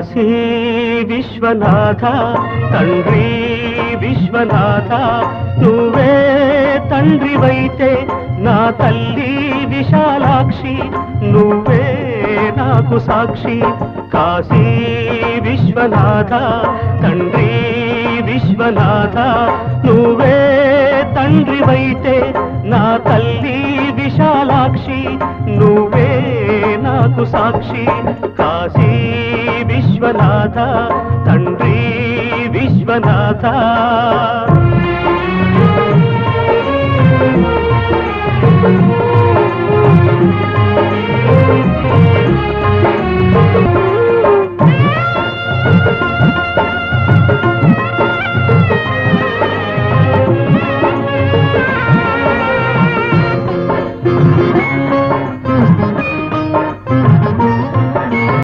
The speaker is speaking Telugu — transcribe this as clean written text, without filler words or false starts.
కాశీ విశ్వనాథ తండ్రి విశ్వనాథ నువ్వే తండ్రివైతే నా తల్లి విశాలాక్షి నువ్వే నాకు సాక్షి కాశీ విశ్వనాథ తండ్రి విశ్వనాథ నువ్వే తండ్రివైతే నా తల్లి విశాలాక్షి నువ్వే నాకు సాక్షి కాశీ విశ్వనాథ తండ్రి విశ్వనాథ